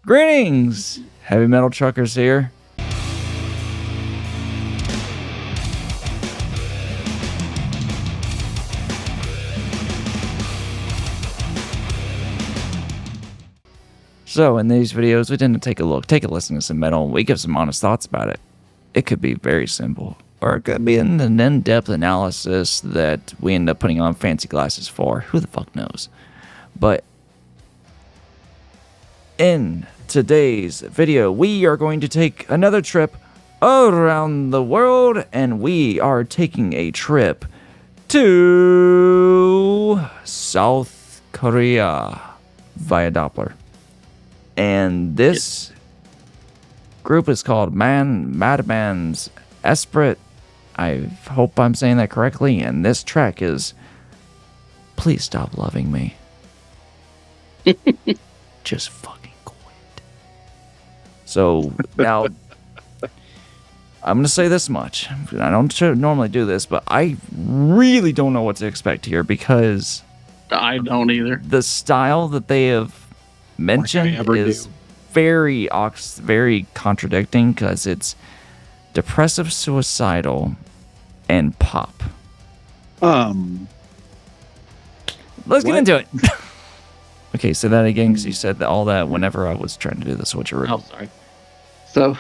Greetings, heavy metal truckers here. So in these videos, we tend to take a listen to some metal, and we give some honest thoughts about it. It could be very simple, or it could be an in-depth analysis that we end up putting on fancy glasses for. Who the fuck knows? But in today's video, we are going to take another trip around the world, and we are taking a trip to South Korea via Doppler. And this group is called Madman's Esprit. I hope I'm saying that correctly. And this track is Please Stop Loving Me. Just fucking quit. So now, I'm going to say this much. I don't normally do this, but I really don't know what to expect here because I don't either. The style that they have mentioned is very contradicting because it's depressive, suicidal, and pop. Let's get into it. Okay, so that again, because you said all that whenever I was trying to do the switcheroo. Oh, sorry. So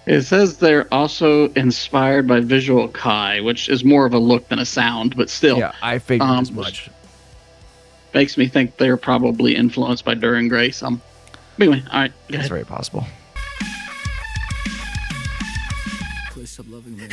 it says they're also inspired by Visual Kai, which is more of a look than a sound, but still. Yeah, I figured as much. Makes me think they're probably influenced by Duran Gray some. Anyway, all right, go ahead. That's very possible. Please stop loving me.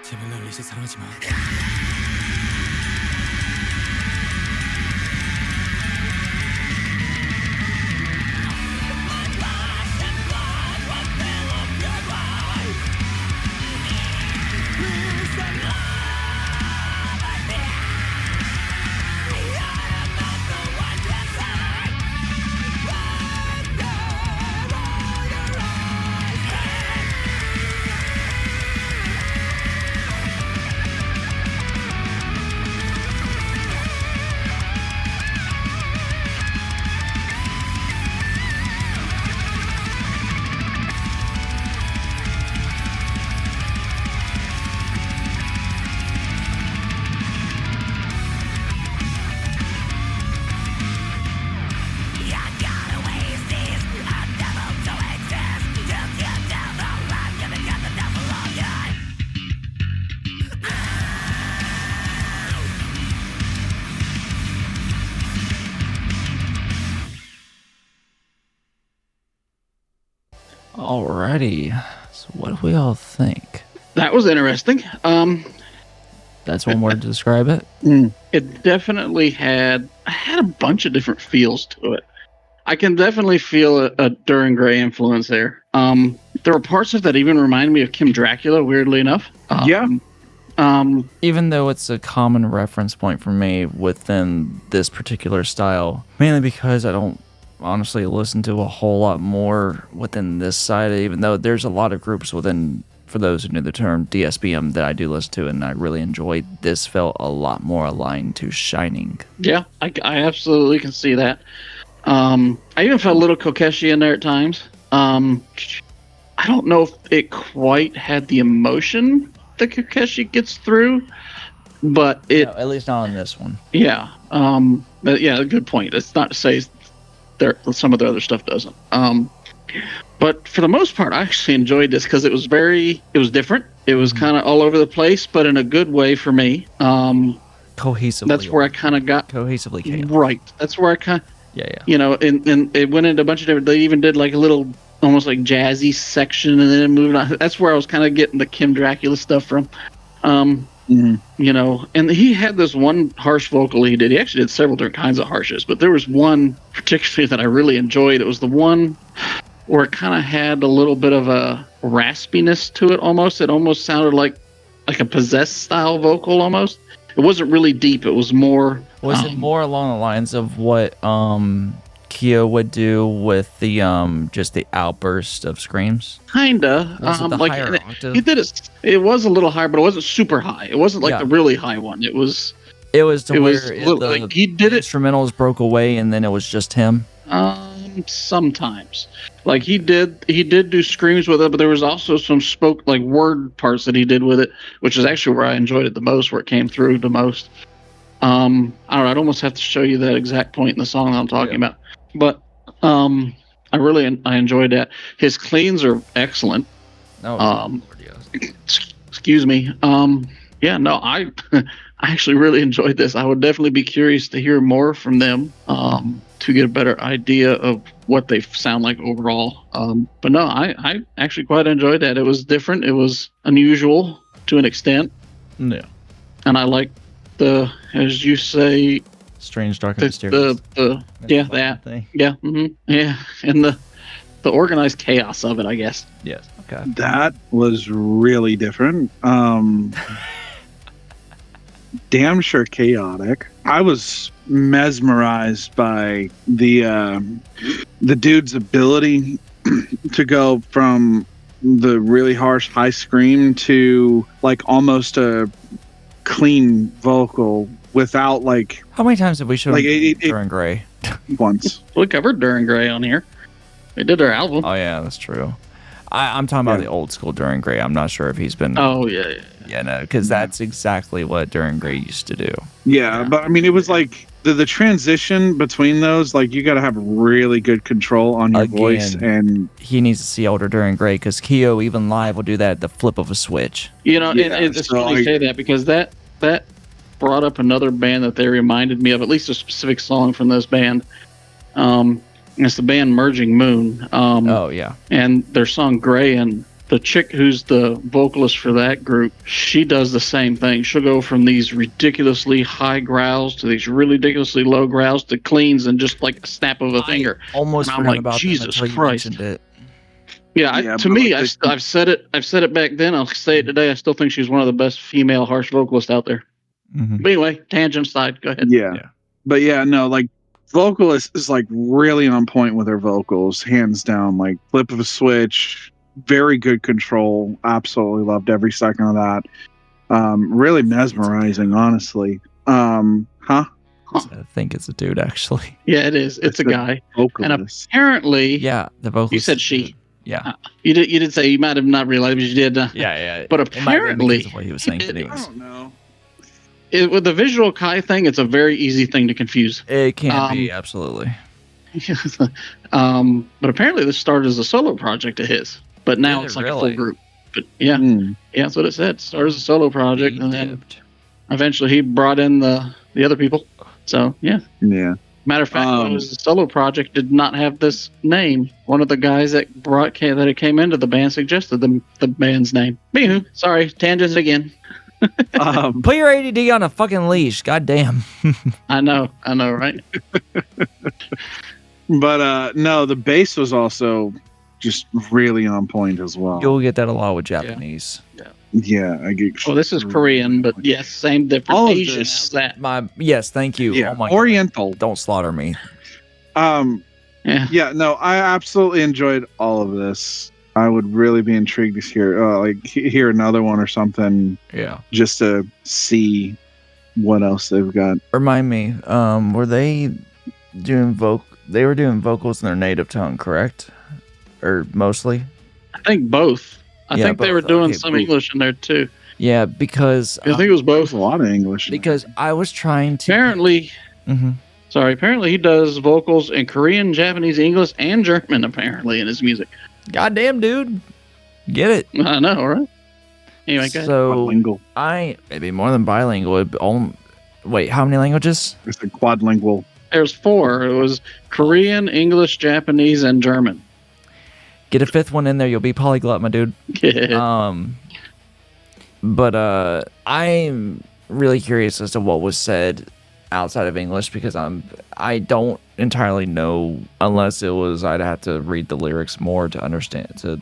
제발 날 이제 사랑하지 마. Alrighty. So what do we all think? That was interesting. That's one word to describe it. It definitely had a bunch of different feels to it. I can definitely feel a Duran Gray influence there. There were parts of that even remind me of Kim Dracula, weirdly enough. Even though it's a common reference point for me within this particular style, mainly because I don't honestly listen to a whole lot more within this side, even though there's a lot of groups within, for those who know the term, DSBM that I do listen to and I really enjoy. This felt a lot more aligned to Shining. Yeah, I absolutely can see that. I even felt a little Kokeshi in there at times. I don't know if it quite had the emotion that Kokeshi gets through, but it... No, at least not on this one. Yeah. But yeah, good point. It's not to say some of the other stuff doesn't. But for the most part, I actually enjoyed this because it was different. It was kind of all over the place, but in a good way for me. Cohesively. That's where I kind of got... Cohesively chaotic. Right. That's where I kind of... Yeah. You know, and it went into a bunch of different... They even did like a little, almost like jazzy section, and then it moved on. That's where I was kind of getting the Kim Dracula stuff from. You know, and he had this one harsh vocal he did. He actually did several different kinds of harshes, but there was one particularly that I really enjoyed. It was the one where it kind of had a little bit of a raspiness to it almost. It almost sounded like a possessed style vocal almost. It wasn't really deep. It was more... Was it more along the lines of what Kyo would do with the just the outburst of screams? Kinda. Was it the like higher octave? he did it. It was a little higher, but it wasn't super high. It wasn't like the really high one. It was to where like he did it. Instrumentals broke away, and then it was just him. Sometimes, like he did do screams with it, but there was also some word parts that he did with it, which is actually where I enjoyed it the most, where it came through the most. I don't know. I'd almost have to show you that exact point in the song that I'm talking about, but I enjoyed that. His cleans are excellent. Oh, Excuse me. Yeah, no, I actually really enjoyed this. I would definitely be curious to hear more from them to get a better idea of what they sound like overall. But no, I actually quite enjoyed that. It was different. It was unusual to an extent. Yeah. And I like the, as you say, strange, dark, and mysterious. That thing. Yeah, yeah, and the organized chaos of it, I guess. Yes. Okay. That was really different. Damn sure chaotic. I was mesmerized by the dude's ability to go from the really harsh high scream to like almost a clean vocal without like... How many times have we shown like Duran Gray? Once. We covered Duran Gray on here. They did their album. Oh yeah, that's true. I'm talking about the old school Duran Gray. I'm not sure if he's been... Oh yeah. Yeah, no, because that's exactly what Duran Gray used to do. Yeah, but I mean, it was like the transition between those, like you got to have really good control on your voice, and he needs to see older Duran Gray because Kyo even live will do that at the flip of a switch. You know, and it's funny you say that because that brought up another band that they reminded me of, at least a specific song from this band. It's the band Merging Moon. Oh yeah, and their song Gray, and the chick who's the vocalist for that group, she does the same thing. She'll go from these ridiculously high growls to these really ridiculously low growls to cleans in just like a snap of a finger. Almost And I'm forgot like, about Jesus them until Christ. you mentioned it. Yeah, to me, I've said it. I've said it back then. I'll say it today. I still think she's one of the best female harsh vocalists out there. Mm-hmm. But anyway, tangent aside, go ahead. Yeah. But yeah, no, like vocalist is like really on point with her vocals, hands down. Like flip of a switch, very good control. Absolutely loved every second of that. Really mesmerizing, honestly. I think it's a dude, actually. Yeah, it is. It's a guy. Vocalist. And apparently, Yeah, the vocalist. you said she. Yeah. You did say, you might have not realized, but you did. Yeah. But It might have been apparently, because of what he was saying, but I anyways. don't know. with the visual Kai thing, it's a very easy thing to confuse. It can be, absolutely. But apparently this started as a solo project of his, but now Did it's it like a really? full group. But yeah, that's what it said. Started as a solo project, and then eventually he brought in the other people. So yeah. Matter of fact, when it was a solo project, did not have this name. One of the guys that came into the band suggested the band's name. Anywho, sorry, tangents again. Put your ADD on a fucking leash. God damn. I know, right? But no, the bass was also just really on point as well. You'll get that a lot with Japanese. Yeah, I get. Well, this is Korean, but yes, same difference. All of Asian, this- how's that? Yes, thank you. Yeah, Oh my Oriental. God. Don't slaughter me. Yeah, no, I absolutely enjoyed all of this. I would really be intrigued to hear another one or something. Yeah. Just to see what else they've got. Remind me, were they doing They were doing vocals in their native tongue, correct? Or mostly? I think both. I think they were both. doing Okay, some both. English in there too. Yeah, because I think it was both. A lot of English. because I was trying to. Apparently, Mhm. apparently he does vocals in Korean, Japanese, English, and German. Apparently in his music. Goddamn, dude, get it? I know, right? Anyway, go ahead. So Quadlingual. maybe more than bilingual. Wait, how many languages? It's a quadlingual. There's 4. It was Korean, English, Japanese, and German. Get a 5th one in there. You'll be polyglot, my dude. But I'm really curious as to what was said outside of English because I don't entirely know unless I'd have to read the lyrics more to understand, to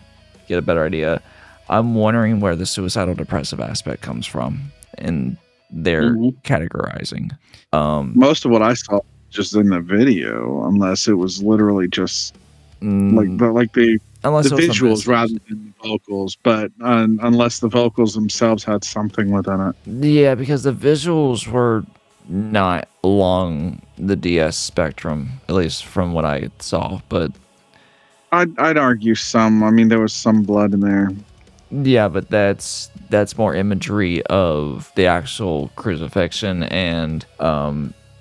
get a better idea. I'm wondering where the suicidal depressive aspect comes from in their categorizing. Most of what I saw just in the video, unless it was literally just the unless the it was some visuals rather than the vocals, but unless the vocals themselves had something within it. Yeah, because the visuals were not along the DS spectrum, at least from what I saw. But I'd argue some. I mean, there was some blood in there. yeah, but that's more imagery of the actual crucifixion, and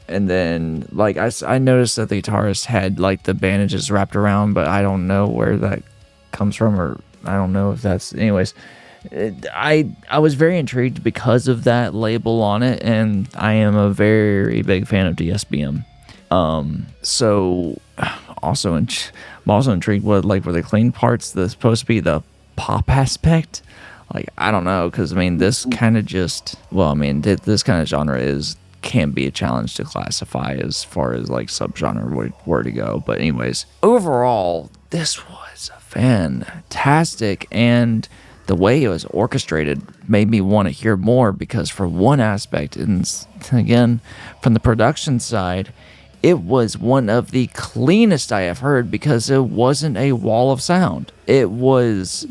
then like I noticed that the guitarist had like the bandages wrapped around, but I don't know where that comes from, or I don't know if that's anyways. I was very intrigued because of that label on it, and I am a very big fan of DSBM. So also I'm also intrigued what were the clean parts that's supposed to be the pop aspect. Like I don't know, because I mean this kind of this kind of genre can be a challenge to classify as far as like subgenre where to go. But anyways, overall this was fantastic, and the way it was orchestrated made me want to hear more, because for one aspect, and again, from the production side, it was one of the cleanest I have heard, because it wasn't a wall of sound. It was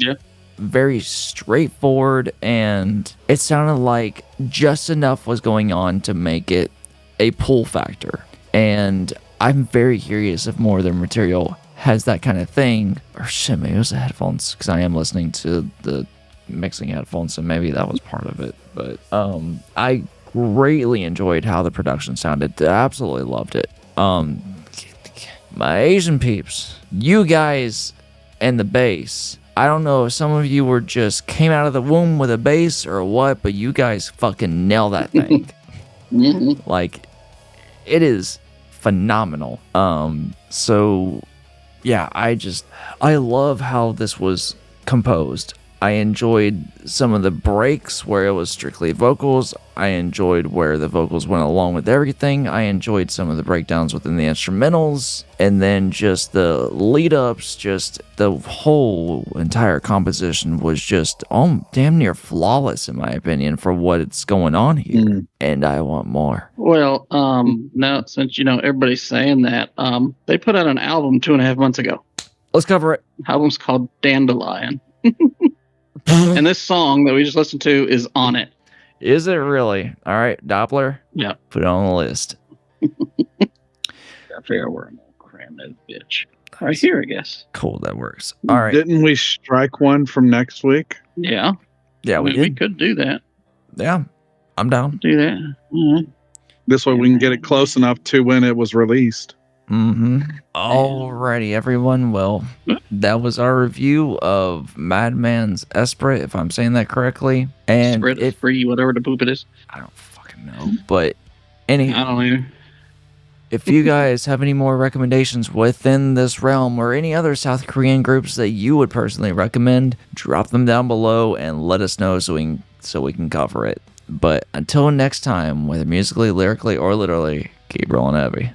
very straightforward, and it sounded like just enough was going on to make it a pull factor. And I'm very curious if more of their material has that kind of thing. Or shit, maybe it was the headphones, because I am listening to the mixing headphones, so maybe that was part of it. But I greatly enjoyed how the production sounded. I absolutely loved it. My Asian peeps, you guys and the bass, I don't know if some of you came out of the womb with a bass or what, but you guys fucking nail that thing. Like, it is phenomenal. So yeah, I love how this was composed. I enjoyed some of the breaks where it was strictly vocals. I enjoyed where the vocals went along with everything. I enjoyed some of the breakdowns within the instrumentals. And then just the lead ups, just the whole entire composition was just damn near flawless, in my opinion, for what it's going on here. And I want more. Well, now since everybody's saying that, they put out an album 2.5 months ago. Let's cover it. The album's called Dandelion. And this song that we just listened to is on it. Is it really? All right, Doppler. Yeah. Put it on the list. I figure where I'm gonna cram that bitch. Right here, I guess. Cool, that works. All right. Didn't we strike one from next week? Yeah. Yeah, we We did. could do that. Yeah, I'm down. Do that. Mm-hmm. This way we can get it close enough to when it was released. Alrighty, everyone. Well, that was our review of Madman's Esprit, if I'm saying that correctly. And Spread it free, whatever the poop it is. I don't fucking know. But I don't either. if you guys have any more recommendations within this realm or any other South Korean groups that you would personally recommend, drop them down below and let us know so we can cover it. But until next time, whether musically, lyrically, or literally, keep rolling heavy.